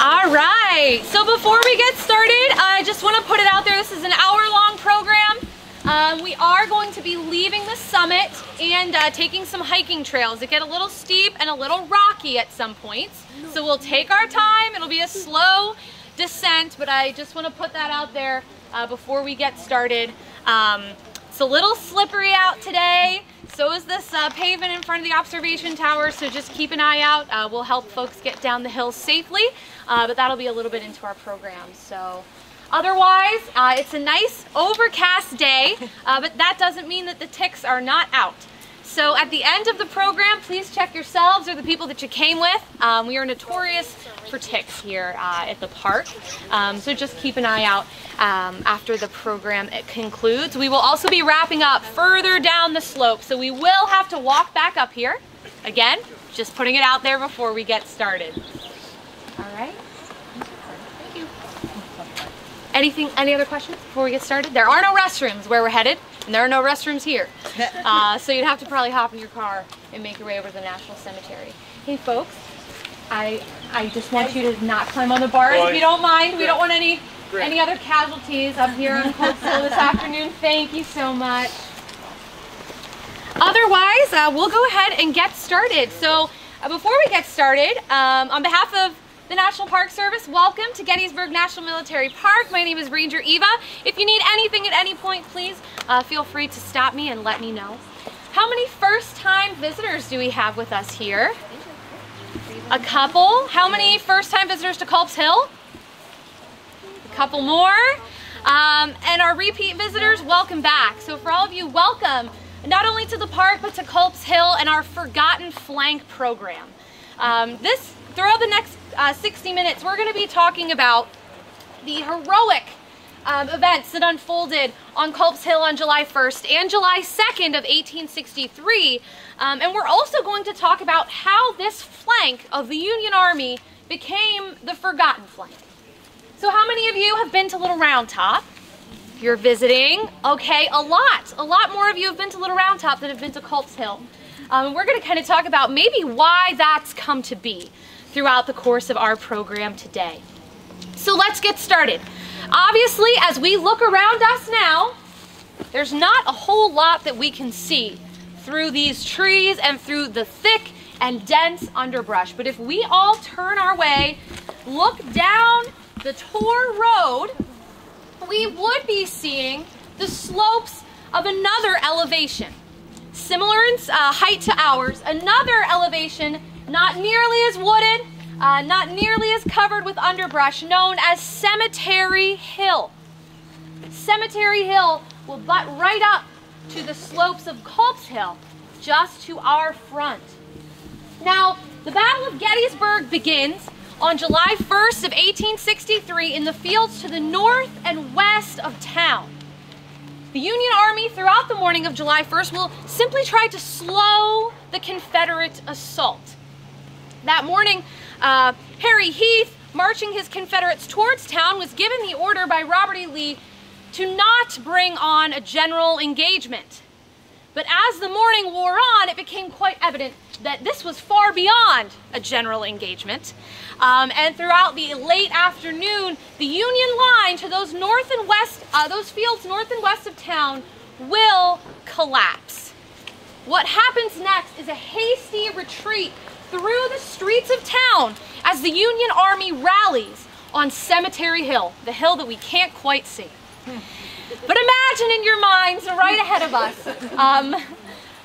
All right, so before we get started, I just want to put it out there, this is an hour-long program. We are going to be leaving the summit and taking some hiking trails that get a little steep and a little rocky at some points. So we'll take our time, it'll be a slow descent, but I just want to put that out there before we get started. It's a little slippery out today, so is this pavement in front of the observation tower, so just keep an eye out. We'll help folks get down the hill safely, but that'll be a little bit into our program. So otherwise, it's a nice overcast day, but that doesn't mean that the ticks are not out. So at the end of the program, please check yourselves or the people that you came with. We are notorious for ticks here at the park, so just keep an eye out after the program concludes. We will also be wrapping up further down the slope, so we will have to walk back up here. Again, just putting it out there before we get started. All right. Thank you. Any other questions before we get started? There are no restrooms where we're headed, and there are no restrooms here. So you'd have to probably hop in your car and make your way over to the National Cemetery. Hey folks, I just want you to not climb on the bars if you don't mind. We don't want any other casualties up here on Culp this afternoon. Thank you so much. Otherwise, we'll go ahead and get started. So before we get started, on behalf of the National Park Service, welcome to Gettysburg National Military Park. My name is Ranger Eva. If you need anything at any point, please feel free to stop me and let me know. How many first-time visitors do we have with us here? A couple. How many first-time visitors to Culps Hill? A couple more. And our repeat visitors, welcome back. So for all of you, welcome not only to the park, but to Culps Hill and our Forgotten Flank program. Throughout the next 60 minutes, we're going to be talking about the heroic events that unfolded on Culps Hill on July 1st and July 2nd of 1863. And we're also going to talk about how this flank of the Union Army became the Forgotten Flank. So how many of you have been to Little Round Top? If you're visiting, okay, a lot more of you have been to Little Round Top than have been to Culps Hill. We're going to kind of talk about maybe why that's come to be throughout the course of our program today. So let's get started. Obviously, as we look around us now, there's not a whole lot that we can see through these trees and through the thick and dense underbrush. But if we all turn our way, look down the Tor Road, we would be seeing the slopes of another elevation. Similar in height to ours, another elevation not nearly as wooded, not nearly as covered with underbrush, known as Cemetery Hill. Cemetery Hill will butt right up to the slopes of Culps Hill, just to our front. Now, the Battle of Gettysburg begins on July 1st of 1863 in the fields to the north and west of town. The Union Army throughout the morning of July 1st will simply try to slow the Confederate assault. That morning, Harry Heath, marching his Confederates towards town, was given the order by Robert E. Lee to not bring on a general engagement. But as the morning wore on, it became quite evident that this was far beyond a general engagement. And throughout the late afternoon, the Union line to those north and west, those fields north and west of town will collapse. What happens next is a hasty retreat through the streets of town as the Union Army rallies on Cemetery Hill, the hill that we can't quite see. But imagine in your minds, right ahead of us,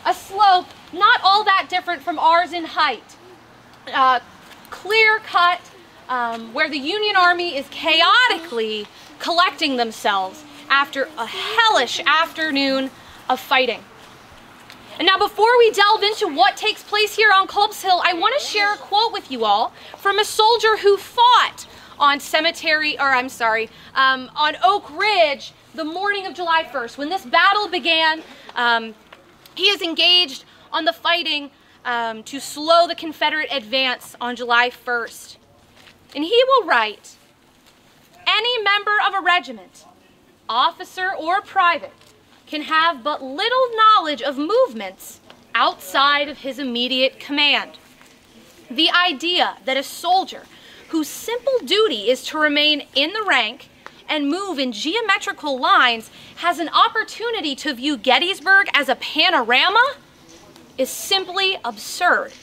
a slope not all that different from ours in height, clear cut, where the Union Army is chaotically collecting themselves after a hellish afternoon of fighting. And now before we delve into what takes place here on Culps Hill, I want to share a quote with you all from a soldier who fought on on Oak Ridge the morning of July 1st. When this battle began, he is engaged on the fighting to slow the Confederate advance on July 1st. And he will write, "Any member of a regiment, officer or private, can have but little knowledge of movements outside of his immediate command. The idea that a soldier whose simple duty is to remain in the rank and move in geometrical lines, has an opportunity to view Gettysburg as a panorama is simply absurd.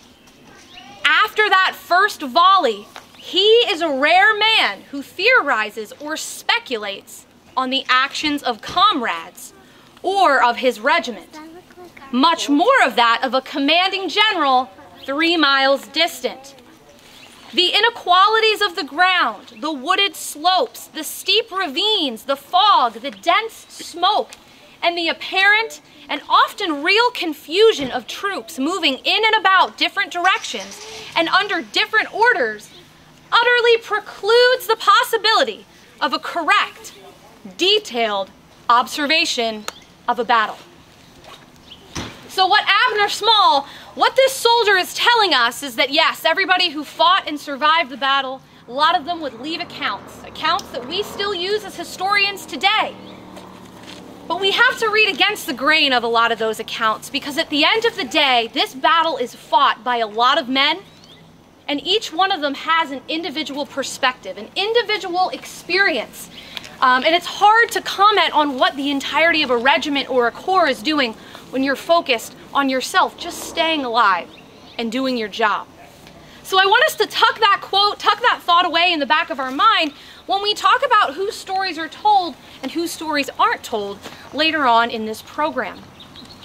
After that first volley, he is a rare man who theorizes or speculates on the actions of comrades or of his regiment. Much more of that of a commanding general 3 miles distant. The inequalities of the ground, the wooded slopes, the steep ravines, the fog, the dense smoke, and the apparent and often real confusion of troops moving in and about different directions and under different orders utterly precludes the possibility of a correct, detailed observation of a battle. So what this soldier is telling us is that yes, everybody who fought and survived the battle, a lot of them would leave accounts that we still use as historians today. But we have to read against the grain of a lot of those accounts, because at the end of the day, this battle is fought by a lot of men, and each one of them has an individual perspective, an individual experience. And it's hard to comment on what the entirety of a regiment or a corps is doing when you're focused on yourself, just staying alive and doing your job. So I want us to tuck that quote, tuck that thought away in the back of our mind when we talk about whose stories are told and whose stories aren't told later on in this program.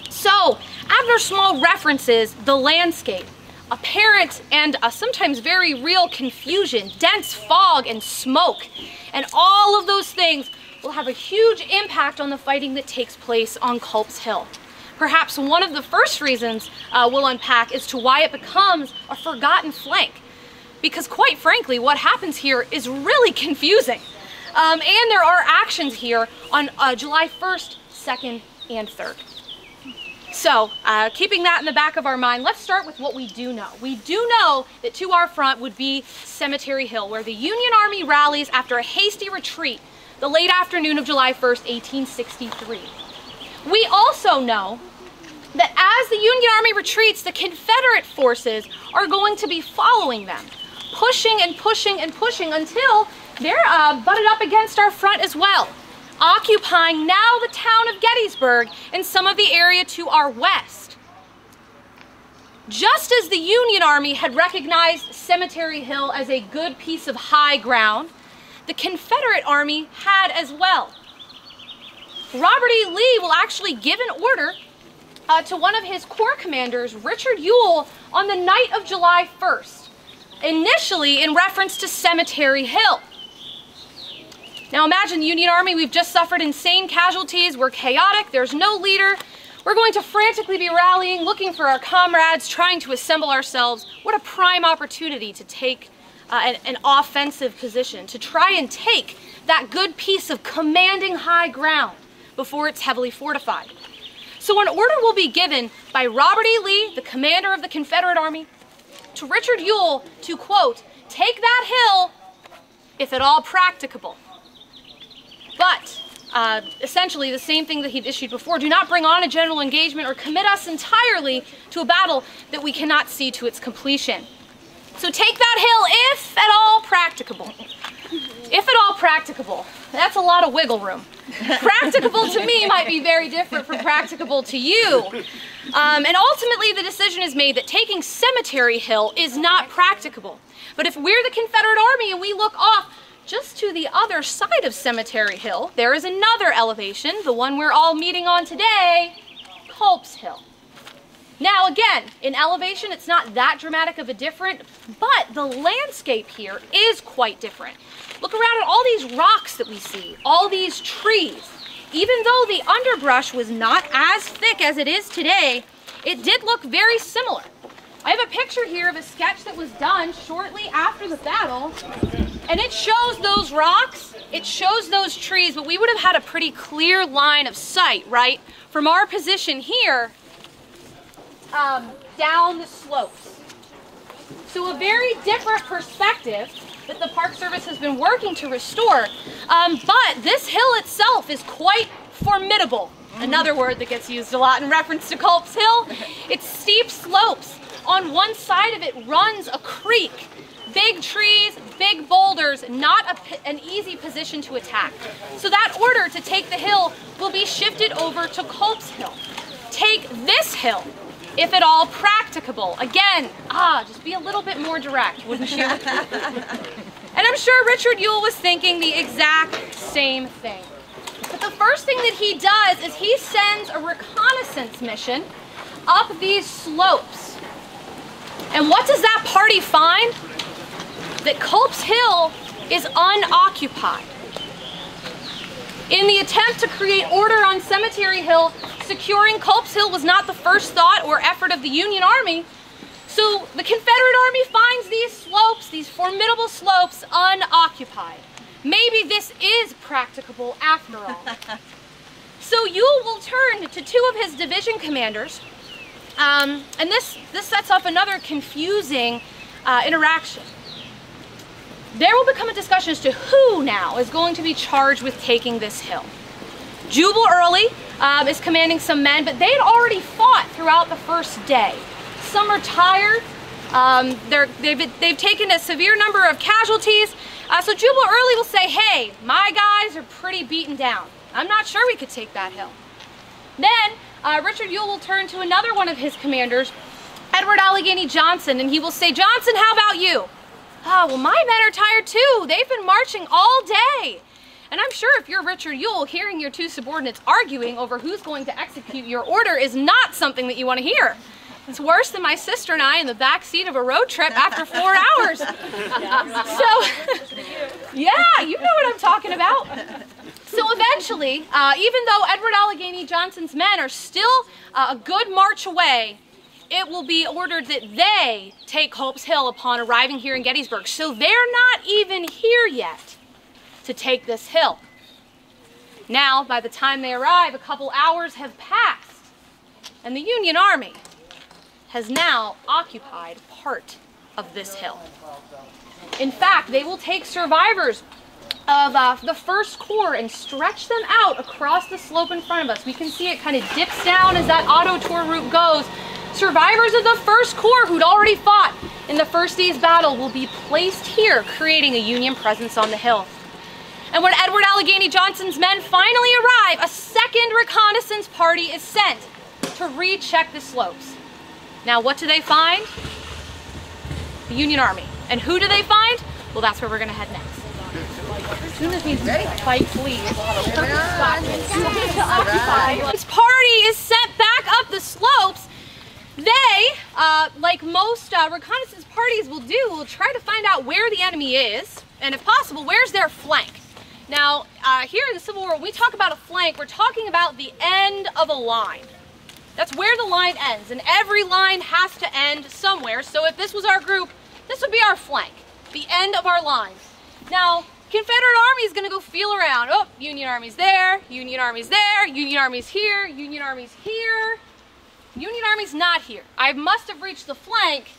So Abner Small references the landscape, apparent and sometimes very real confusion, dense fog and smoke, and all of those things will have a huge impact on the fighting that takes place on Culp's Hill. Perhaps one of the first reasons we'll unpack as to why it becomes a forgotten flank. Because quite frankly, what happens here is really confusing. And there are actions here on July 1st, 2nd, and 3rd. So, keeping that in the back of our mind, let's start with what we do know. We do know that to our front would be Cemetery Hill, where the Union Army rallies after a hasty retreat the late afternoon of July 1st, 1863. We also know that as the Union Army retreats, the Confederate forces are going to be following them, pushing and pushing and pushing until they're butted up against our front as well, occupying now the town of Gettysburg and some of the area to our west. Just as the Union Army had recognized Cemetery Hill as a good piece of high ground, the Confederate Army had as well. Robert E. Lee will actually give an order to one of his corps commanders, Richard Ewell, on the night of July 1st, initially in reference to Cemetery Hill. Now imagine the Union Army, we've just suffered insane casualties, we're chaotic, there's no leader, we're going to frantically be rallying, looking for our comrades, trying to assemble ourselves. What a prime opportunity to take an offensive position, to try and take that good piece of commanding high ground before it's heavily fortified. So an order will be given by Robert E. Lee, the commander of the Confederate Army, to Richard Ewell to, quote, take that hill if at all practicable. But essentially the same thing that he'd issued before, do not bring on a general engagement or commit us entirely to a battle that we cannot see to its completion. So take that hill if at all practicable. If at all practicable. That's a lot of wiggle room. Practicable to me might be very different from practicable to you. And ultimately the decision is made that taking Cemetery Hill is not practicable. But if we're the Confederate Army and we look off just to the other side of Cemetery Hill, there is another elevation, the one we're all meeting on today, Culp's Hill. Now again, in elevation it's not that dramatic of a difference, but the landscape here is quite different. Look around at all these rocks that we see, all these trees. Even though the underbrush was not as thick as it is today, it did look very similar. I have a picture here of a sketch that was done shortly after the battle, and it shows those rocks, it shows those trees, but we would have had a pretty clear line of sight, right? From our position here, down the slopes. So a very different perspective that the Park Service has been working to restore. But this hill itself is quite formidable. Another word that gets used a lot in reference to Culp's Hill. It's steep slopes. On one side of it runs a creek, Big trees, big boulders, not an easy position to attack. So that order to take the hill will be shifted over to Culp's Hill. Take this hill, if at all practicable. Again, just be a little bit more direct, wouldn't you? And I'm sure Richard Ewell was thinking the exact same thing. But the first thing that he does is he sends a reconnaissance mission up these slopes. And what does that party find? That Culp's Hill is unoccupied. In the attempt to create order on Cemetery Hill, securing Culp's Hill was not the first thought or effort of the Union Army. So the Confederate Army finds these slopes, these formidable slopes, unoccupied. Maybe this is practicable after all. So Ewell will turn to two of his division commanders, and this sets up another confusing interaction. There will become a discussion as to who now is going to be charged with taking this hill. Jubal Early is commanding some men, but they had already fought throughout the first day. Some are tired. They've taken a severe number of casualties. So Jubal Early will say, hey, my guys are pretty beaten down. I'm not sure we could take that hill. Then Richard Ewell will turn to another one of his commanders, Edward Allegheny Johnson, and he will say, Johnson, how about you? Oh, well, my men are tired too. They've been marching all day. And I'm sure if you're Richard Ewell, hearing your two subordinates arguing over who's going to execute your order is not something that you want to hear. It's worse than my sister and I in the back seat of a road trip after 4 hours. So, yeah, you know what I'm talking about. So eventually, even though Edward Allegheny Johnson's men are still a good march away, it will be ordered that they take Culp's Hill upon arriving here in Gettysburg. So they're not even here yet to take this hill. Now, by the time they arrive, a couple hours have passed, and the Union Army has now occupied part of this hill. In fact, they will take survivors of the 1st Corps and stretch them out across the slope in front of us. We can see it kind of dips down as that auto tour route goes. Survivors of the 1st Corps who'd already fought in the first day's battle will be placed here, creating a Union presence on the hill. And when Edward Allegheny Johnson's men finally arrive, a second reconnaissance party is sent to recheck the slopes. Now, what do they find? The Union Army. And who do they find? Well, that's where we're going to head next. As soon as these fight flees, this party is sent back up the slopes. They, like most reconnaissance parties will do, will try to find out where the enemy is, and if possible, where's their flank. Now, here in the Civil War, when we talk about a flank, we're talking about the end of a line. That's where the line ends, and every line has to end somewhere. So if this was our group, this would be our flank, the end of our line. Now, Confederate Army is going to go feel around. Oh, Union Army's there, Union Army's there, Union Army's here, Union Army's here. Union Army's not here. I must have reached the flank.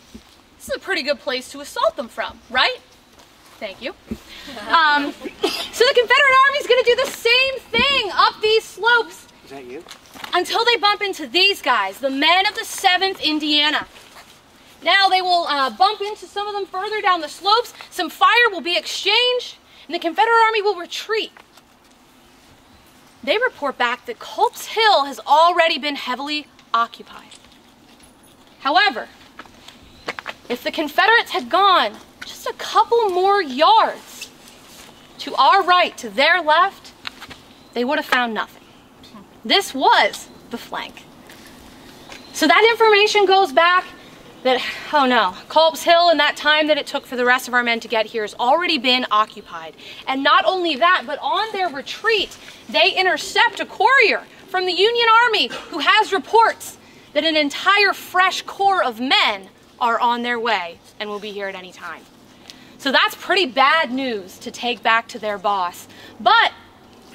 This is a pretty good place to assault them from, right? Thank you. So the Confederate Army's going to do the same thing up these slopes. Is that you? Until they bump into these guys, the men of the 7th Indiana. Now they will bump into some of them further down the slopes. Some fire will be exchanged, and the Confederate Army will retreat. They report back that Culp's Hill has already been heavily occupied. However, if the Confederates had gone just a couple more yards to our right, to their left, they would have found nothing. This was the flank. So that information goes back that, oh no, Culp's Hill and that time that it took for the rest of our men to get here has already been occupied. And not only that, but on their retreat, they intercept a courier from the Union Army who has reports that an entire fresh corps of men are on their way and will be here at any time. So that's pretty bad news to take back to their boss. But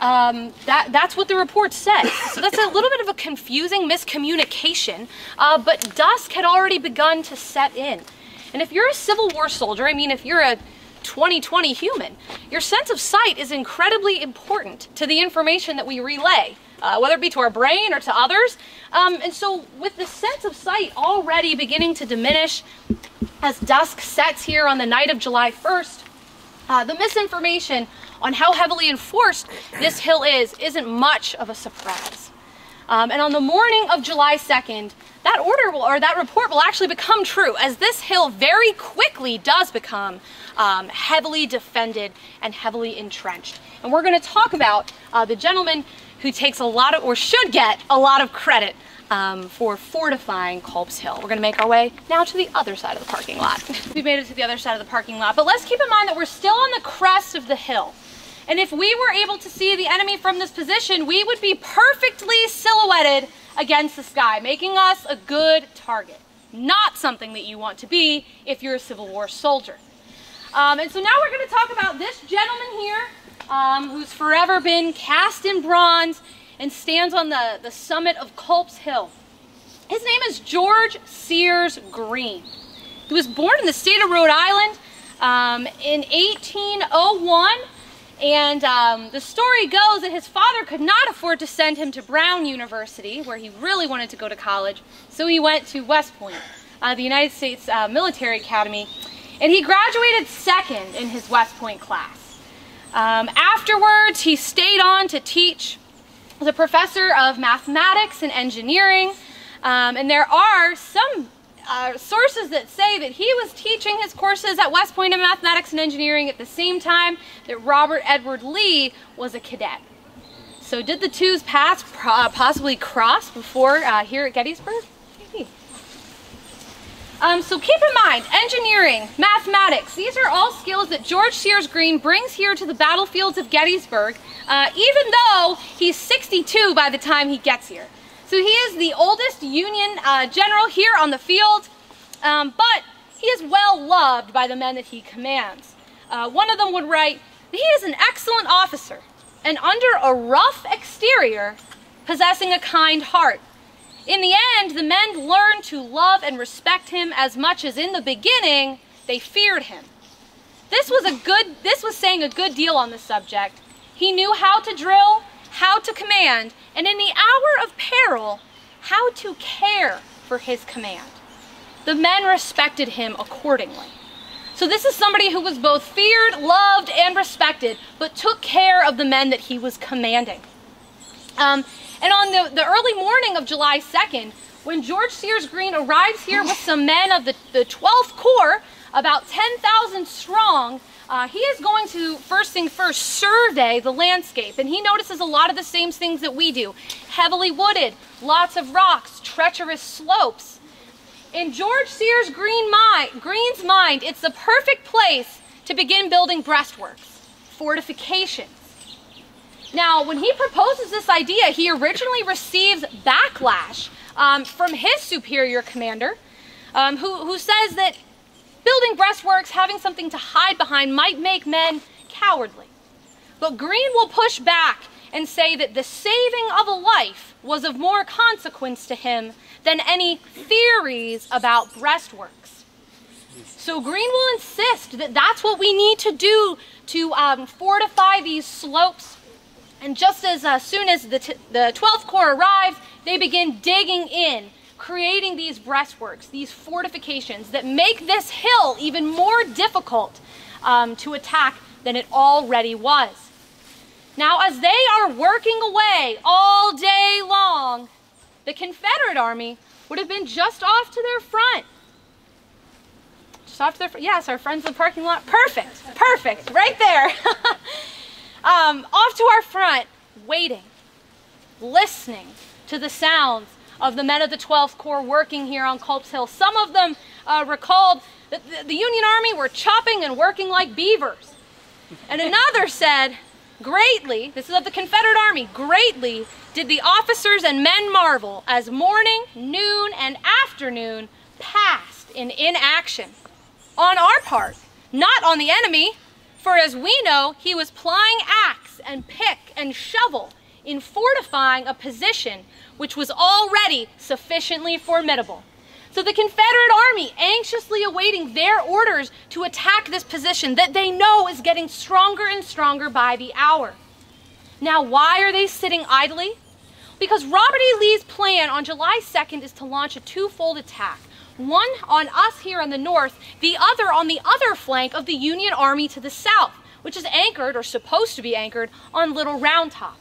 that's what the report says. So that's a little bit of a confusing miscommunication, but dusk had already begun to set in. And if you're a Civil War soldier, I mean, if you're a 2020 human, your sense of sight is incredibly important to the information that we relay, whether it be to our brain or to others. And so with the sense of sight already beginning to diminish, As dusk sets here on the night of July 1st, the misinformation on how heavily enforced this hill isn't much of a surprise. And on the morning of July 2nd, that order will, or that report will actually become true, as this hill very quickly does become heavily defended and heavily entrenched. And we're going to talk about the gentleman who takes a lot of, or should get a lot of credit for fortifying Culps Hill. We're going to make our way now to the other side of the parking lot. We've made it to the other side of the parking lot, but let's keep in mind that we're still on the crest of the hill. And if we were able to see the enemy from this position, we would be perfectly silhouetted against the sky, making us a good target. Not something that you want to be if you're a Civil War soldier. And so now we're going to talk about this gentleman here, who's forever been cast in bronze and stands on the summit of Culps Hill. His name is George Sears Green. He was born in the state of Rhode Island in 1801. And the story goes that his father could not afford to send him to Brown University, where he really wanted to go to college, so he went to West Point, the United States Military Academy, and he graduated second in his West Point class. Afterwards, he stayed on to teach as a professor of mathematics and engineering, and there are some sources that say that he was teaching his courses at West Point in mathematics and engineering at the same time that Robert Edward Lee was a cadet. So did the two's paths possibly cross before here at Gettysburg? Maybe. So keep in mind, engineering, mathematics, these are all skills that George Sears Green brings here to the battlefields of Gettysburg, even though he's 62 by the time he gets here. So he is the oldest Union general here on the field, but he is well loved by the men that he commands. One of them would write, he is an excellent officer, and under a rough exterior, possessing a kind heart. In the end, the men learned to love and respect him as much as in the beginning they feared him. This was saying a good deal on the subject. He knew how to drill, how to command, and in the hour of peril, how to care for his command. The men respected him accordingly. So this is somebody who was both feared, loved, and respected, but took care of the men that he was commanding. And on the early morning of July 2nd, when George Sears Green arrives here with some men of the 12th Corps, about 10,000 strong, he is going to, first thing first, survey the landscape. And he notices a lot of the same things that we do. Heavily wooded, lots of rocks, treacherous slopes. In George Sears Green's mind, it's the perfect place to begin building breastworks, fortifications. Now, when he proposes this idea, he originally receives backlash from his superior commander, who says that building breastworks, having something to hide behind, might make men cowardly. But Green will push back and say that the saving of a life was of more consequence to him than any theories about breastworks. So Green will insist that that's what we need to do to fortify these slopes. And just as soon as the 12th Corps arrives, they begin digging in, creating these breastworks, these fortifications that make this hill even more difficult to attack than it already was. Now, as they are working away all day long, the Confederate Army would have been just off to their front. Just off to their front. Yes, our friends in the parking lot. Perfect, perfect, right there. Off to our front, waiting, listening to the sounds of the men of the 12th Corps working here on Culps Hill. Some of them recalled that the Union Army were chopping and working like beavers. And another said, greatly, this is of the Confederate Army, greatly did the officers and men marvel as morning, noon, and afternoon passed in inaction. On our part, not on the enemy, for as we know, he was plying axe and pick and shovel in fortifying a position which was already sufficiently formidable. So the Confederate Army, anxiously awaiting their orders to attack this position that they know is getting stronger and stronger by the hour. Now, why are they sitting idly? Because Robert E. Lee's plan on July 2nd is to launch a twofold attack. one on us here on the north, the other on the other flank of the Union Army to the south, which is anchored, or supposed to be anchored, on Little Round Top.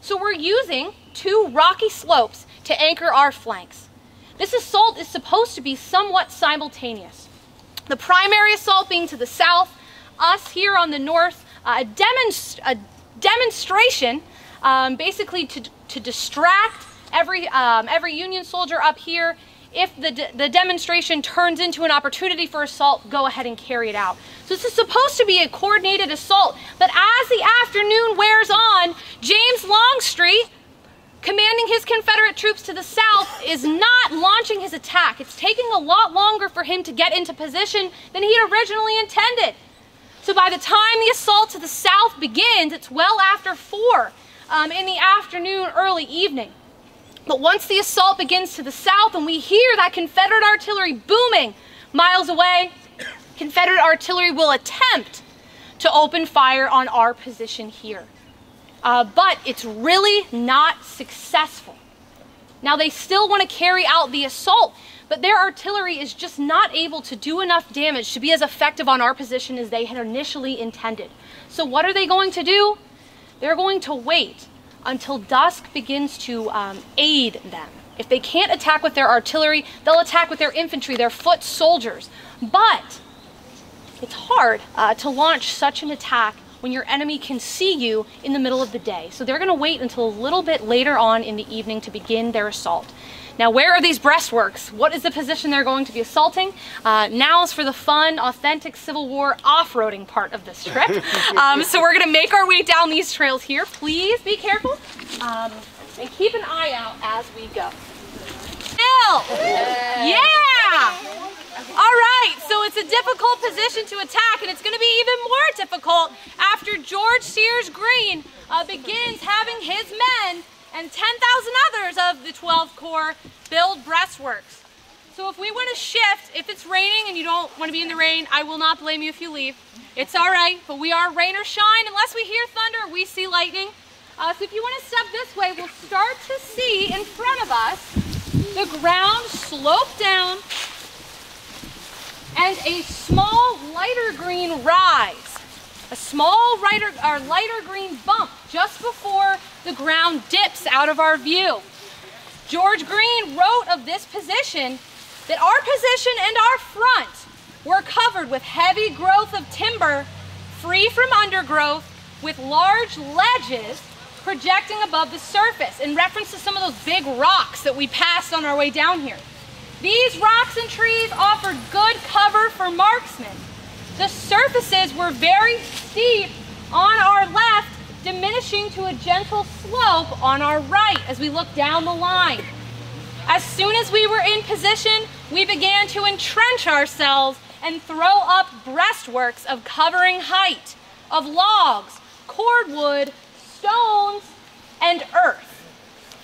So we're using two rocky slopes to anchor our flanks. This assault is supposed to be somewhat simultaneous. The primary assault being to the south, us here on the north, a demonstration basically to distract every Union soldier up here. If the demonstration turns into an opportunity for assault, go ahead and carry it out. So this is supposed to be a coordinated assault, but as the afternoon wears on, James Longstreet, commanding his Confederate troops to the south, is not launching his attack. It's taking a lot longer for him to get into position than he had originally intended. So by the time the assault to the south begins, it's well after 4 in the afternoon, early evening. But once the assault begins to the south and we hear that Confederate artillery booming miles away, Confederate artillery will attempt to open fire on our position here. But it's really not successful. Now they still want to carry out the assault, but their artillery is just not able to do enough damage to be as effective on our position as they had initially intended. So what are they going to do? They're going to wait until dusk begins to aid them. If they can't attack with their artillery, they'll attack with their infantry, their foot soldiers. But it's hard to launch such an attack when your enemy can see you in the middle of the day. So they're going to wait until a little bit later on in the evening to begin their assault. Now, where are these breastworks? What is the position they're going to be assaulting? Now is for the fun, authentic Civil War off-roading part of this trip. So we're going to make our way down these trails here. Please be careful and keep an eye out as we go. Yeah! All right, so it's a difficult position to attack, and it's going to be even more difficult after George Sears Green begins having his men and 10,000 others of the 12th Corps build breastworks. So if we want to shift, if it's raining and you don't want to be in the rain, I will not blame you if you leave. It's all right, but we are rain or shine. Unless we hear thunder, we see lightning. So if you want to step this way, we'll start to see in front of us the ground slope down and a small lighter green rise. A small lighter green bump just before the ground dips out of our view. George Green wrote of this position that our position and our front were covered with heavy growth of timber, free from undergrowth, with large ledges projecting above the surface, in reference to some of those big rocks that we passed on our way down here. These rocks and trees offered good cover for marksmen. The surfaces were very steep on our left, diminishing to a gentle slope on our right as we look down the line. As soon as we were in position, we began to entrench ourselves and throw up breastworks of covering height, of logs, cordwood, stones, and earth.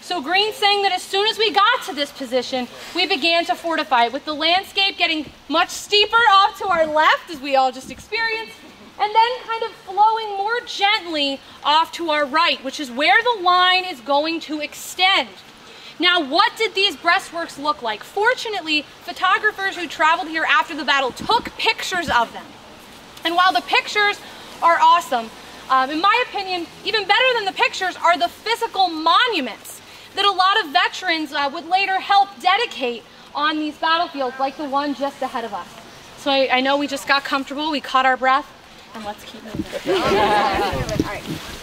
So Green's saying that as soon as we got to this position, we began to fortify it, with the landscape getting much steeper off to our left, as we all just experienced, and then kind of flowing more gently off to our right, which is where the line is going to extend. Now, what did these breastworks look like? Fortunately, photographers who traveled here after the battle took pictures of them. And while the pictures are awesome, in my opinion, even better than the pictures are the physical monuments that a lot of veterans would later help dedicate on these battlefields, like the one just ahead of us. So I know we just got comfortable, we caught our breath, and let's keep moving.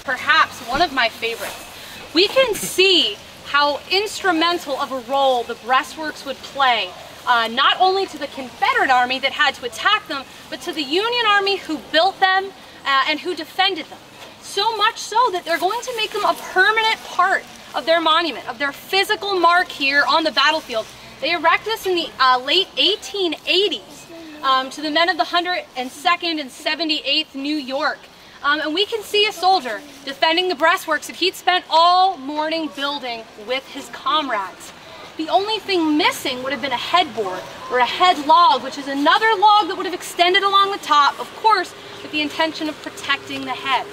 Perhaps one of my favorites. We can see how instrumental of a role the breastworks would play, not only to the Confederate Army that had to attack them, but to the Union Army who built them and who defended them. So much so that they're going to make them a permanent part of their monument, of their physical mark here on the battlefield. They erect this in the late 1880s to the men of the 102nd and 78th New York. And we can see a soldier defending the breastworks that he'd spent all morning building with his comrades. The only thing missing would have been a headboard or a head log, which is another log that would have extended along the top, of course, with the intention of protecting the head.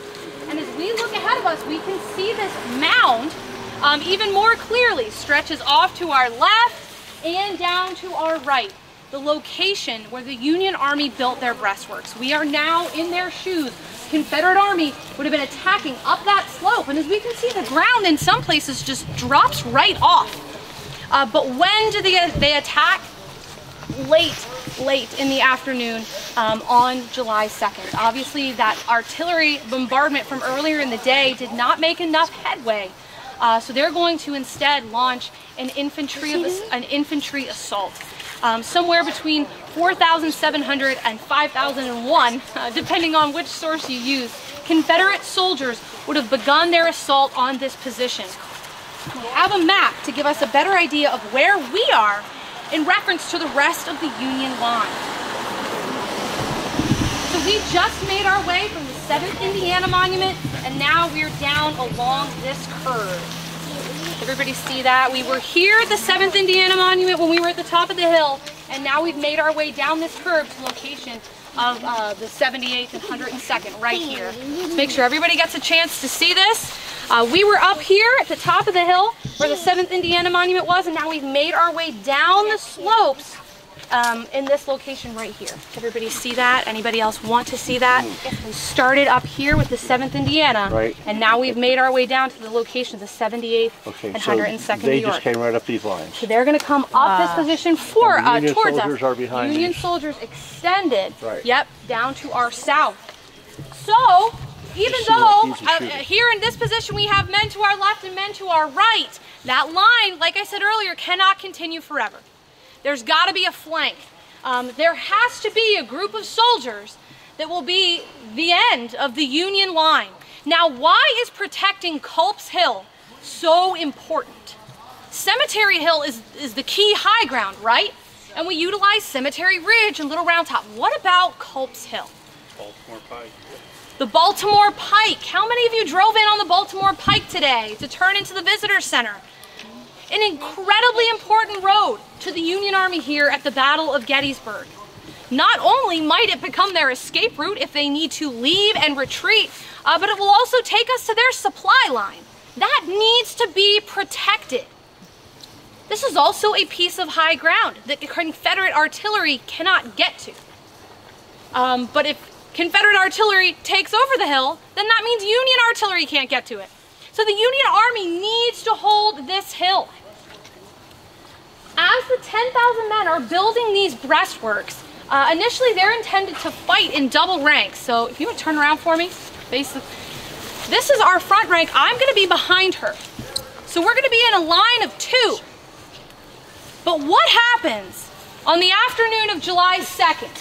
And as we look ahead of us, we can see this mound even more clearly, stretches off to our left and down to our right. the location where the Union Army built their breastworks. We are now in their shoes. Confederate Army would have been attacking up that slope, and as we can see, the ground in some places just drops right off. But when do they attack? Late in the afternoon on July 2nd. Obviously, that artillery bombardment from earlier in the day did not make enough headway. So they're going to instead launch an infantry assault. Somewhere between 4,700 and 5,001, depending on which source you use, Confederate soldiers would have begun their assault on this position. We have a map to give us a better idea of where we are in reference to the rest of the Union line. So we just made our way from the 7th Indiana Monument, and now we're down along this curve. Everybody see that? We were here at the 7th Indiana Monument when we were at the top of the hill, and now we've made our way down this curve to the location of the 78th and 102nd right here. Let's make sure everybody gets a chance to see this. We were up here at the top of the hill where the 7th Indiana Monument was, and now we've made our way down the slopes in this location right here. Everybody see that? Anybody else want to see that? We started up here with the 7th Indiana, right, and now we've made our way down to the location of the 78th and 102nd New York. They just came right up these lines. So they're going to come up this position towards us. Union soldiers are behind Union these. soldiers extended, right, yep, down to our south. So, even though here in this position we have men to our left and men to our right, that line, like I said earlier, cannot continue forever. There's got to be a flank. There has to be a group of soldiers that will be the end of the Union line. Now, why is protecting Culps Hill so important? Cemetery Hill is the key high ground, right? And we utilize Cemetery Ridge and Little Round Top. What about Culps Hill? Baltimore Pike. The Baltimore Pike. How many of you drove in on the Baltimore Pike today to turn into the Visitor Center? An incredibly important road to the Union Army here at the Battle of Gettysburg. Not only might it become their escape route if they need to leave and retreat, but it will also take us to their supply line. That needs to be protected. This is also a piece of high ground that Confederate artillery cannot get to. But if Confederate artillery takes over the hill, then that means Union artillery can't get to it. So the Union Army needs to hold this hill. As the 10,000 men are building these breastworks, initially they're intended to fight in double ranks. So if you would turn around for me, this is our front rank. I'm going to be behind her. So we're going to be in a line of 2. But what happens on the afternoon of July 2nd,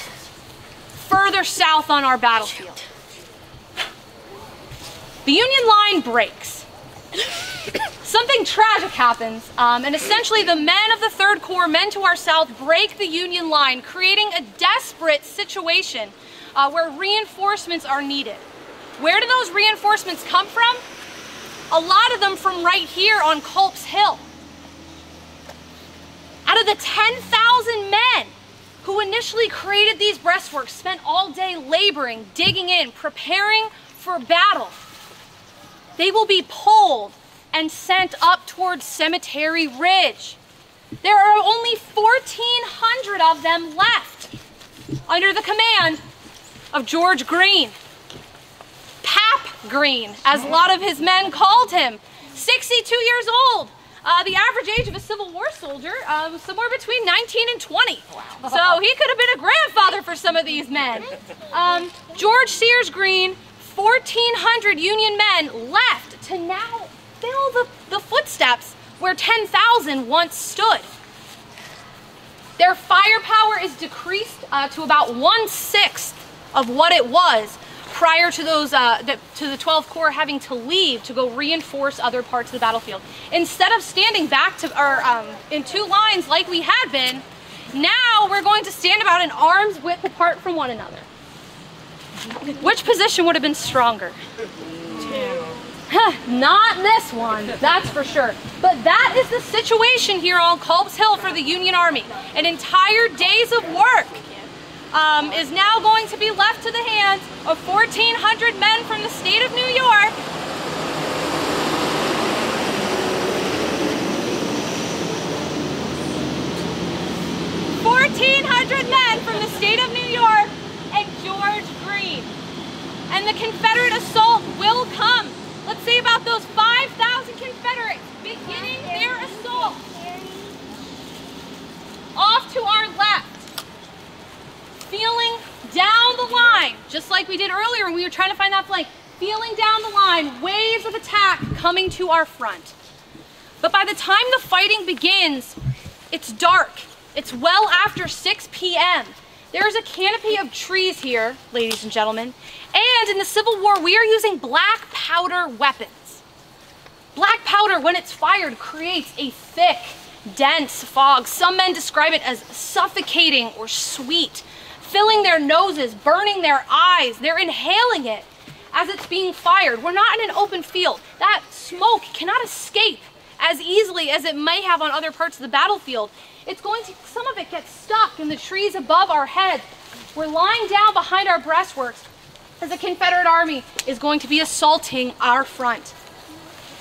further south on our battlefield? The Union line breaks. Something tragic happens, and essentially the men of the 3rd Corps, men to our south, break the Union line, creating a desperate situation where reinforcements are needed. Where do those reinforcements come from? A lot of them from right here on Culps Hill. Out of the 10,000 men who initially created these breastworks, spent all day laboring, digging in, preparing for battle, they will be pulled and sent up towards Cemetery Ridge. There are only 1,400 of them left under the command of George Greene. Pap Greene, as a lot of his men called him. 62 years old. The average age of a Civil War soldier was somewhere between 19 and 20. Wow. So he could have been a grandfather for some of these men. George Sears Greene, 1,400 Union men left to now fill the footsteps where 10,000 once stood. Their firepower is decreased to about 1/6 of what it was prior to those to the 12th Corps having to leave to go reinforce other parts of the battlefield. Instead of standing back to in 2 lines like we had been, now we're going to stand about an arm's width apart from one another. Which position would have been stronger? 2. Not this one, that's for sure. But that is the situation here on Culps Hill for the Union Army. An entire days of work is now going to be left to the hands of 1,400 men from the state of New York. $1,400 400 men from the state of New York and George Green. And the Confederate assault will come. Let's say about those 5,000 Confederates beginning their assault. Off to our left, feeling down the line, just like we did earlier when we were trying to find that flank, feeling down the line, waves of attack coming to our front. But by the time the fighting begins, it's dark. It's well after 6 p.m. There's a canopy of trees here, ladies and gentlemen, and in the Civil War, we are using black powder weapons. Black powder, when it's fired, creates a thick, dense fog. Some men describe it as suffocating or sweet, filling their noses, burning their eyes. They're inhaling it as it's being fired. We're not in an open field. That smoke cannot escape as easily as it may have on other parts of the battlefield. It's going to, some of it gets stuck in the trees above our heads. We're lying down behind our breastworks as the Confederate Army is going to be assaulting our front.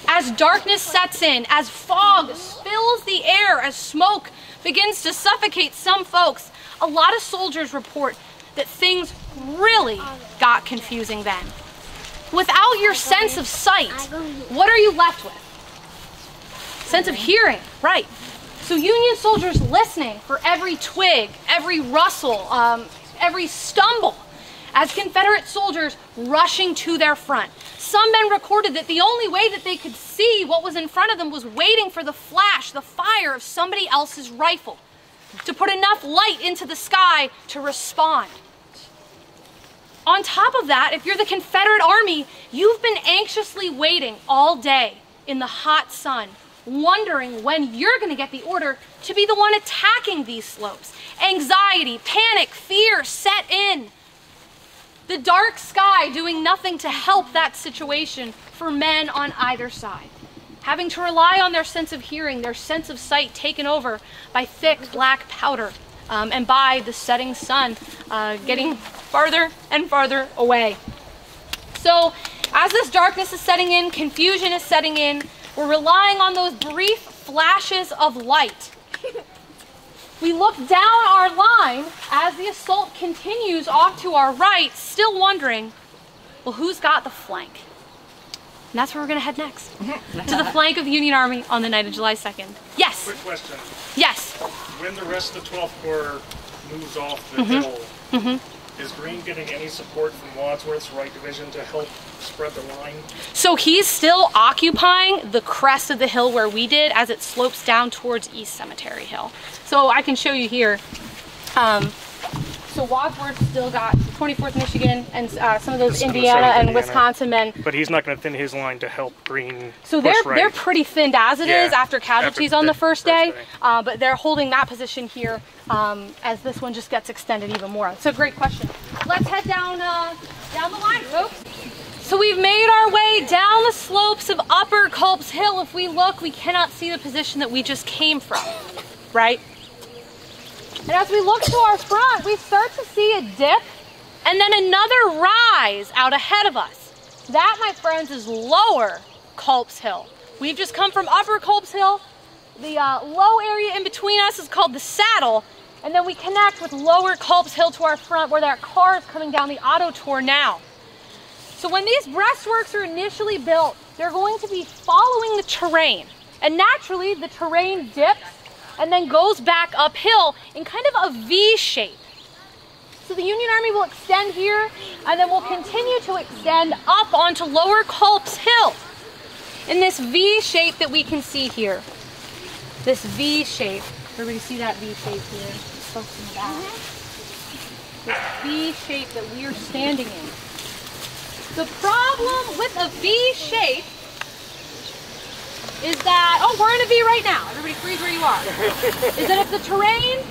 As darkness sets in, as fog fills the air, as smoke begins to suffocate some folks, a lot of soldiers report that things really got confusing then. Without your sense of sight, what are you left with? Sense of hearing, right. So Union soldiers listening for every twig, every rustle, every stumble, as Confederate soldiers rushing to their front. Some men recorded that the only way that they could see what was in front of them was waiting for the flash, the fire of somebody else's rifle to put enough light into the sky to respond. On top of that, if you're the Confederate Army, you've been anxiously waiting all day in the hot sun, wondering when you're going to get the order to be the one attacking these slopes. Anxiety, panic, fear set in. The dark sky doing nothing to help that situation for men on either side. Having to rely on their sense of hearing, their sense of sight taken over by thick black powder and by the setting sun getting farther and farther away. So as this darkness is setting in, confusion is setting in, we're relying on those brief flashes of light. We look down our line as the assault continues off to our right, still wondering, well, who's got the flank? And that's where we're going to head next, to the flank of the Union Army on the night of July 2nd. Yes? Quick question. Yes? When the rest of the 12th Corps moves off the hill, is Greene getting any support from Wadsworth's right division to help spread the line? So he's still occupying the crest of the hill where we did as it slopes down towards East Cemetery Hill. So I can show you here. So Wadsworth still got 24th Michigan and some of those Indiana and Wisconsin men. But he's not going to thin his line to help Greene. So they're pretty thinned as it is after casualties on the first day. But they're holding that position here as this one just gets extended even more. It's a great question. Let's head down the line, folks. So we've made our way down the slopes of Upper Culps Hill. If we look, we cannot see the position that we just came from, right? And as we look to our front, we start to see a dip and then another rise out ahead of us. That, my friends, is Lower Culps Hill. We've just come from Upper Culps Hill. The low area in between us is called the Saddle, and then we connect with Lower Culps Hill to our front where that car is coming down the auto tour now. So when these breastworks are initially built, they're going to be following the terrain. And naturally, the terrain dips and then goes back uphill in kind of a V shape. So the Union Army will extend here and then will continue to extend up onto Lower Culps Hill in this V shape that we can see here. This V shape. Everybody see that V shape here? Folks in the back. This V shape that we are standing in. The problem with a V shape is that, oh, we're in a V right now. Everybody freeze where you are. Is that if the terrain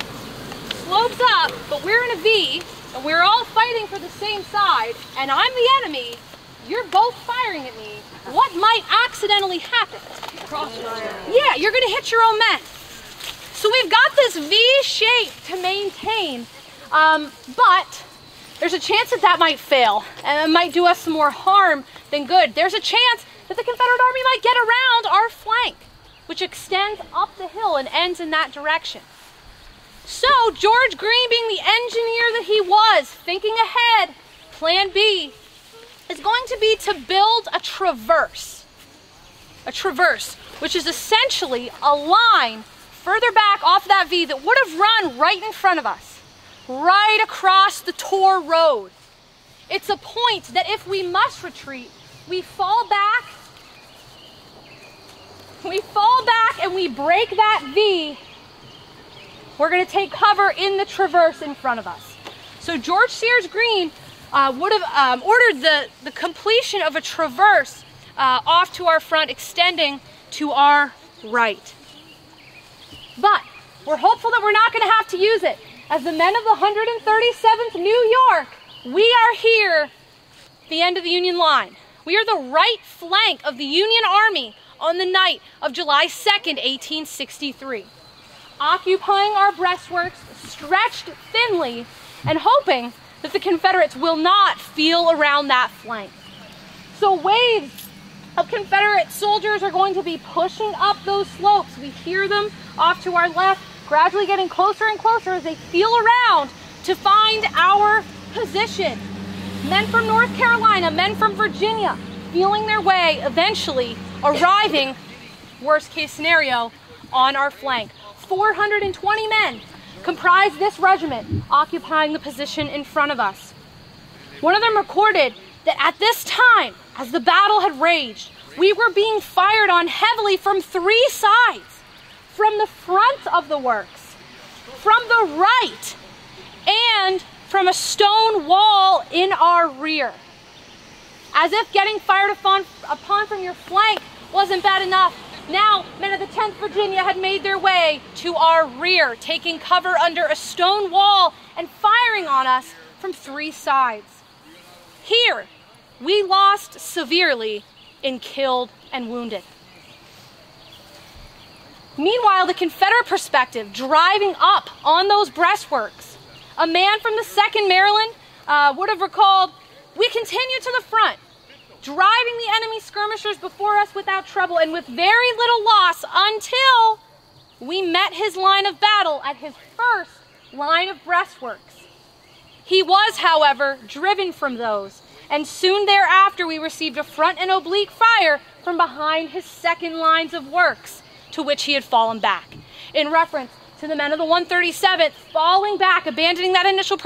slopes up, but we're in a V, and we're all fighting for the same side, and I'm the enemy, you're both firing at me, what might accidentally happen? Yeah, you're gonna hit your own men. So we've got this V shape to maintain, but there's a chance that that might fail, and it might do us some more harm than good. There's a chance that the Confederate Army might get around our flank, which extends up the hill and ends in that direction. So George Greene, being the engineer that he was, thinking ahead, plan B is going to be to build a traverse. A traverse, which is essentially a line further back off that V that would have run right in front of us, right across the Tor Road. It's a point that if we must retreat, we fall back and we break that V. We're going to take cover in the traverse in front of us. So George Sears Greene would have ordered the completion of a traverse off to our front, extending to our right. But we're hopeful that we're not going to have to use it. As the men of the 137th New York, we are here at the end of the Union line. We are the right flank of the Union Army on the night of July 2nd, 1863. Occupying our breastworks, stretched thinly, and hoping that the Confederates will not feel around that flank. So waves of Confederate soldiers are going to be pushing up those slopes. We hear them off to our left, gradually getting closer and closer as they feel around to find our position. Men from North Carolina, men from Virginia, feeling their way, eventually arriving, worst case scenario, on our flank. 420 men comprised this regiment, occupying the position in front of us. One of them recorded that at this time, as the battle had raged, we were being fired on heavily from 3 sides. From the front of the works, from the right, and from a stone wall in our rear. As if getting fired upon from your flank wasn't bad enough, now men of the 10th Virginia had made their way to our rear, taking cover under a stone wall and firing on us from 3 sides. Here, we lost severely in killed and wounded. Meanwhile, the Confederate perspective, driving up on those breastworks, a man from the 2nd Maryland would have recalled, we continued to the front, driving the enemy skirmishers before us without trouble and with very little loss until we met his line of battle at his first line of breastworks. He was, however, driven from those, and soon thereafter we received a front and oblique fire from behind his second lines of works, to which he had fallen back, in reference to the men of the 137th falling back, abandoning that initial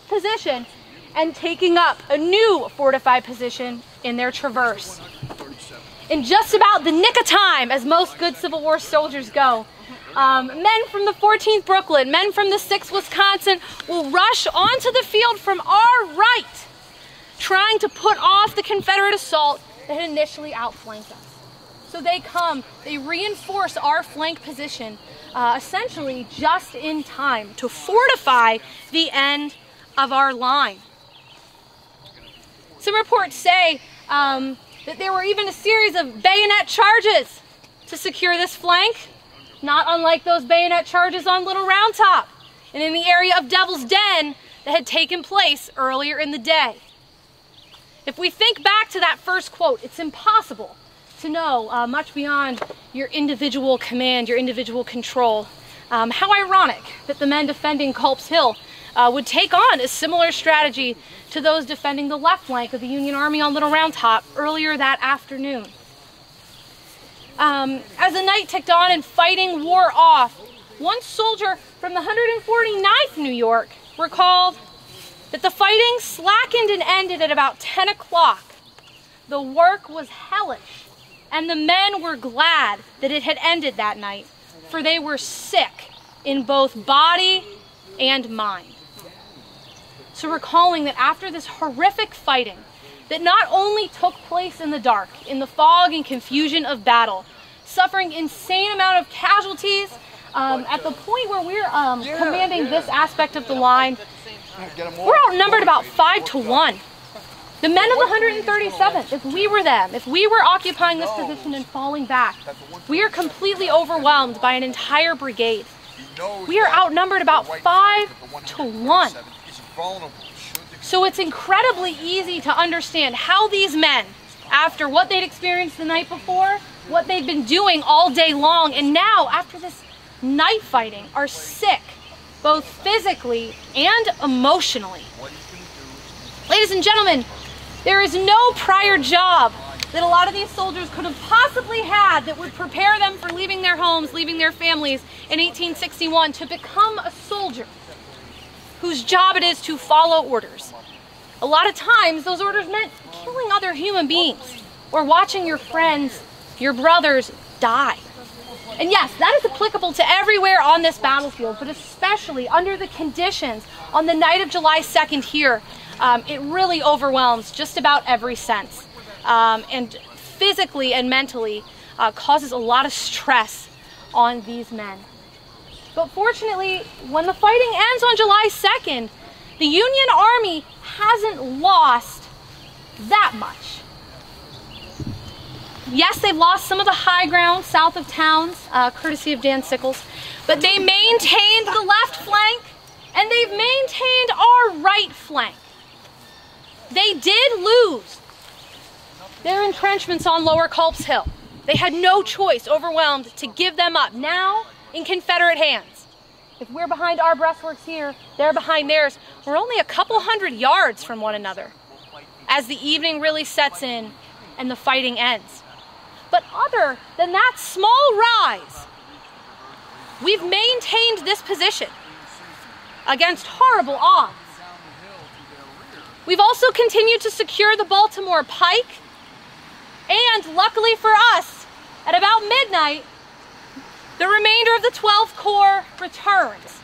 position, and taking up a new fortified position in their traverse. In just about the nick of time, as most good Civil War soldiers go, men from the 14th Brooklyn, men from the 6th Wisconsin will rush onto the field from our right, trying to put off the Confederate assault that had initially outflanked us. So they come, they reinforce our flank position, essentially just in time to fortify the end of our line. Some reports say that there were even a series of bayonet charges to secure this flank, not unlike those bayonet charges on Little Round Top and in the area of Devil's Den that had taken place earlier in the day. If we think back to that first quote, it's impossible to know much beyond your individual command, your individual control. How ironic that the men defending Culp's Hill would take on a similar strategy to those defending the left flank of the Union Army on Little Round Top earlier that afternoon. As the night ticked on and fighting wore off, one soldier from the 149th New York recalled that the fighting slackened and ended at about 10 o'clock. The work was hellish, and the men were glad that it had ended that night, for they were sick in both body and mind. So recalling that after this horrific fighting that not only took place in the dark, in the fog and confusion of battle, suffering insane amount of casualties, at the point where we're commanding this aspect of the line, we're outnumbered about 5 to 1. The men of the 137th, if we were them, if we were occupying this position and falling back, we are completely overwhelmed by an entire brigade. We are outnumbered about 5 to 1. So it's incredibly easy to understand how these men, after what they'd experienced the night before, what they'd been doing all day long, and now after this night fighting, are sick both physically and emotionally. Ladies and gentlemen, there is no prior job that a lot of these soldiers could have possibly had that would prepare them for leaving their homes, leaving their families in 1861 to become a soldier whose job it is to follow orders. A lot of times those orders meant killing other human beings or watching your friends, your brothers die. And yes, that is applicable to everywhere on this battlefield, but especially under the conditions on the night of July 2nd here, it really overwhelms just about every sense. And physically and mentally causes a lot of stress on these men. But fortunately, when the fighting ends on July 2nd, the Union Army hasn't lost that much. Yes, they've lost some of the high ground south of towns, courtesy of Dan Sickles, but they maintained the left flank and they've maintained our right flank. They did lose their entrenchments on Lower Culps Hill. They had no choice, overwhelmed, to give them up, now in Confederate hands. If we're behind our breastworks here, they're behind theirs. We're only a couple hundred yards from one another as the evening really sets in and the fighting ends. But other than that small rise, we've maintained this position against horrible odds. We've also continued to secure the Baltimore Pike, and luckily for us, at about midnight, the remainder of the 12th Corps returns.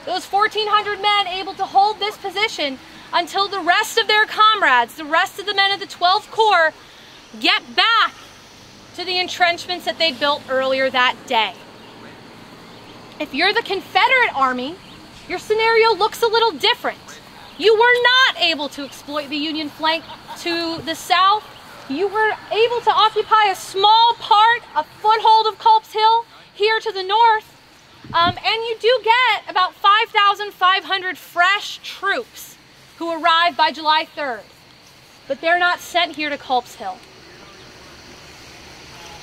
Those 1,400 men able to hold this position until the rest of their comrades, the rest of the men of the 12th Corps, get back to the entrenchments that they'd built earlier that day. If you're the Confederate Army, your scenario looks a little different. You were not able to exploit the Union flank to the south. You were able to occupy a small part, a foothold of Culps Hill here to the north. And you do get about 5,500 fresh troops who arrive by July 3rd. But they're not sent here to Culps Hill.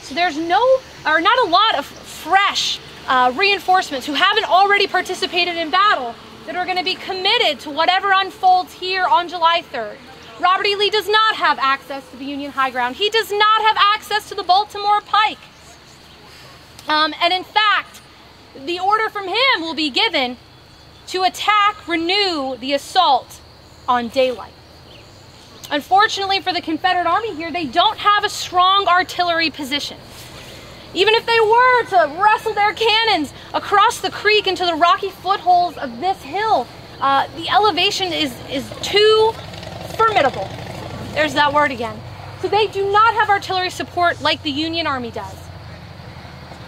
So there's not a lot of fresh reinforcements who haven't already participated in battle that are going to be committed to whatever unfolds here on July 3rd. Robert E. Lee does not have access to the Union high ground. He does not have access to the Baltimore Pike. And in fact, the order from him will be given to renew the assault on daylight. Unfortunately for the Confederate Army here, they don't have a strong artillery position. Even if they were to wrestle their cannons across the creek into the rocky footholds of this hill, the elevation is too formidable. There's that word again. So they do not have artillery support like the Union Army does.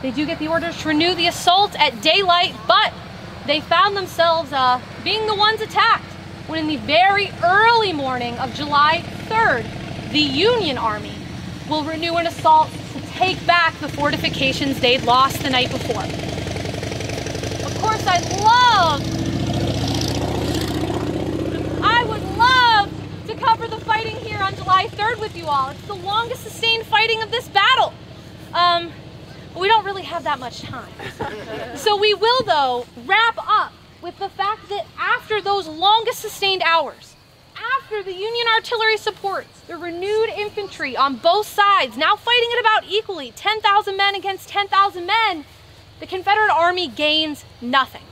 They do get the orders to renew the assault at daylight, but they found themselves being the ones attacked when in the very early morning of July 3rd, the Union Army will renew an assault to take back the fortifications they'd lost the night before. Of course, I would love to cover the fighting here on July 3rd with you all. It's the longest sustained fighting of this battle. But we don't really have that much time. So we will, though, wrap up with the fact that after those longest sustained hours, after the Union artillery supports, the renewed infantry on both sides, now fighting at about equally, 10,000 men against 10,000 men, the Confederate Army gains nothing.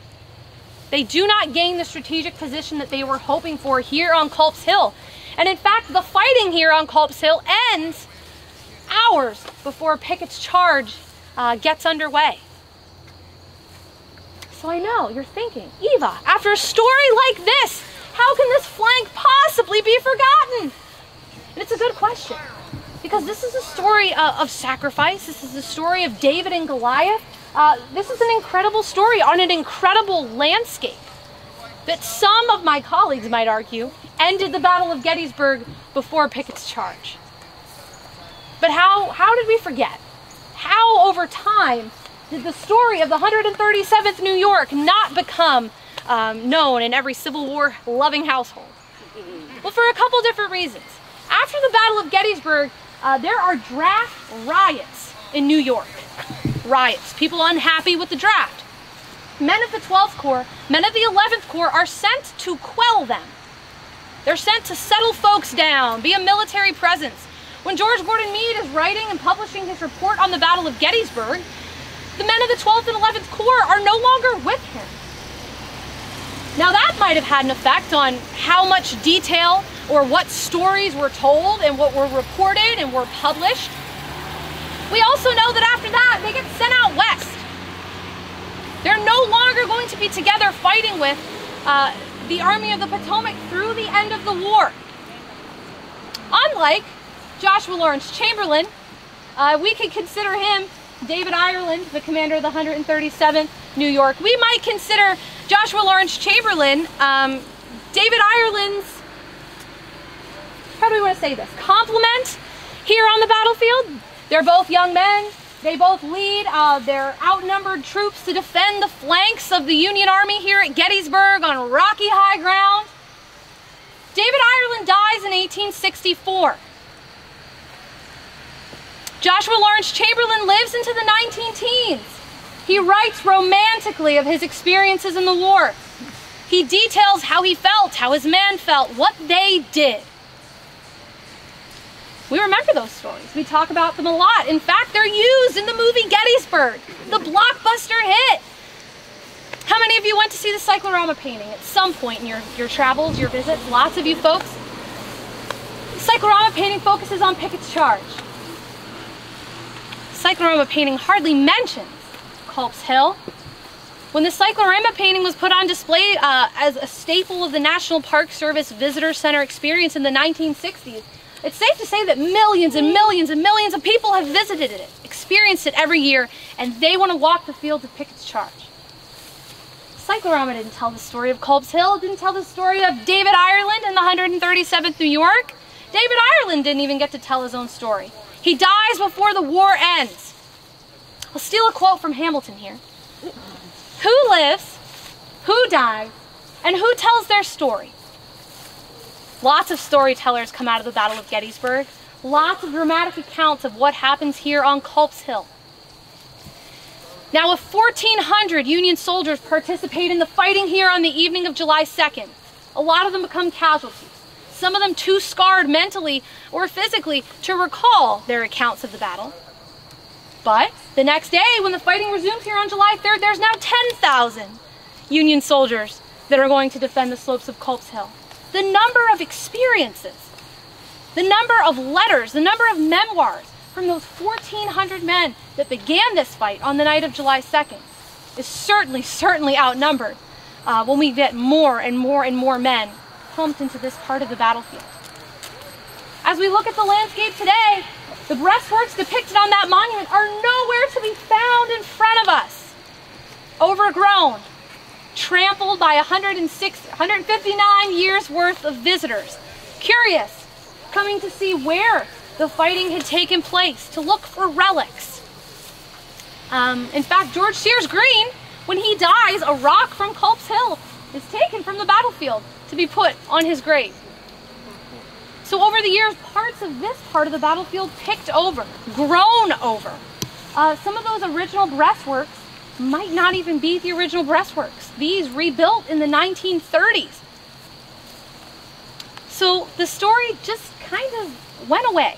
They do not gain the strategic position that they were hoping for here on Culps Hill. And in fact, the fighting here on Culps Hill ends hours before Pickett's charge gets underway. So I know you're thinking, Eva, after a story like this, how can this flank possibly be forgotten? And it's a good question, because this is a story of sacrifice. This is the story of David and Goliath. This is an incredible story on an incredible landscape that some of my colleagues might argue ended the Battle of Gettysburg before Pickett's charge. But how did we forget? How over time did the story of the 137th New York not become known in every Civil War loving household? Well, for a couple different reasons. After the Battle of Gettysburg, there are draft riots in New York. Riots, people unhappy with the draft. men of the 12th Corps, men of the 11th Corps are sent to quell them. They're sent to settle folks down, be a military presence. When George Gordon Meade is writing and publishing his report on the Battle of Gettysburg, the men of the 12th and 11th Corps are no longer with him. Now that might have had an effect on how much detail or what stories were told and what were reported and were published. We also know that after that, they get sent out west. They're no longer going to be together fighting with the Army of the Potomac through the end of the war. Unlike Joshua Lawrence Chamberlain, we could consider him David Ireland, the commander of the 137th New York. We might consider Joshua Lawrence Chamberlain, David Ireland's, how do we want to say this, compliment here on the battlefield. They're both young men. They both lead their outnumbered troops to defend the flanks of the Union Army here at Gettysburg on rocky high ground. David Ireland dies in 1864. Joshua Lawrence Chamberlain lives into the 19-teens. He writes romantically of his experiences in the war. He details how he felt, how his men felt, what they did. We remember those stories. We talk about them a lot. In fact, they're used in the movie Gettysburg, the blockbuster hit. How many of you went to see the cyclorama painting at some point in your travels, your visits? Lots of you folks. The cyclorama painting focuses on Pickett's charge. Cyclorama painting hardly mentions Culp's Hill. When the cyclorama painting was put on display as a staple of the National Park Service Visitor Center experience in the 1960s, it's safe to say that millions and millions and millions of people have visited it, experienced it every year, and they want to walk the fields of Pickett's charge. Cyclorama didn't tell the story of Culp's Hill, it didn't tell the story of David Ireland in the 137th New York. David Ireland didn't even get to tell his own story. He dies before the war ends. I'll steal a quote from Hamilton here. Who lives, who dies, and who tells their story? Lots of storytellers come out of the Battle of Gettysburg. Lots of dramatic accounts of what happens here on Culp's Hill. Now, if 1,400 Union soldiers participate in the fighting here on the evening of July 2nd, a lot of them become casualties. Some of them too scarred mentally or physically to recall their accounts of the battle. But the next day, when the fighting resumes here on July 3rd, there's now 10,000 Union soldiers that are going to defend the slopes of Culp's Hill. The number of experiences, the number of letters, the number of memoirs from those 1,400 men that began this fight on the night of July 2nd is certainly outnumbered when we get more and more and more men pumped into this part of the battlefield. As we look at the landscape today, the breastworks depicted on that monument are nowhere to be found in front of us. Overgrown, trampled by 159 years worth of visitors, curious, coming to see where the fighting had taken place, to look for relics. In fact, George Sears Green, when he dies, a rock from Culp's Hill is taken from the battlefield to be put on his grave. So over the years, parts of this part of the battlefield picked over, grown over. Some of those original breastworks might not even be the original breastworks. These rebuilt in the 1930s. So the story just kind of went away.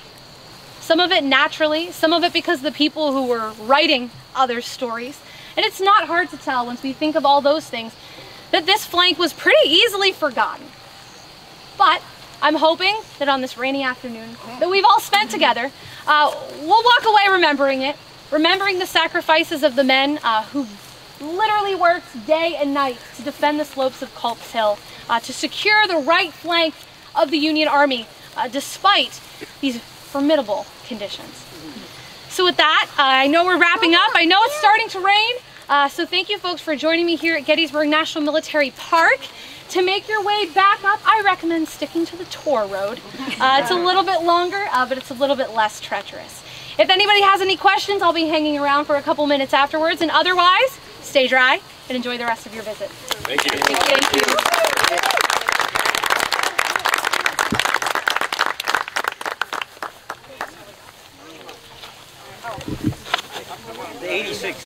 Some of it naturally, some of it because the people who were writing other stories. And it's not hard to tell once we think of all those things that this flank was pretty easily forgotten. But I'm hoping that on this rainy afternoon that we've all spent together, we'll walk away remembering it, remembering the sacrifices of the men who literally worked day and night to defend the slopes of Culp's Hill, to secure the right flank of the Union Army, despite these formidable conditions. So with that, I know we're wrapping up. I know it's starting to rain. So thank you folks for joining me here at Gettysburg National Military Park. To make your way back up, I recommend sticking to the tour road. It's a little bit longer, but it's a little bit less treacherous. If anybody has any questions, I'll be hanging around for a couple minutes afterwards, and otherwise, stay dry and enjoy the rest of your visit. Thank you. Thank you. The 86.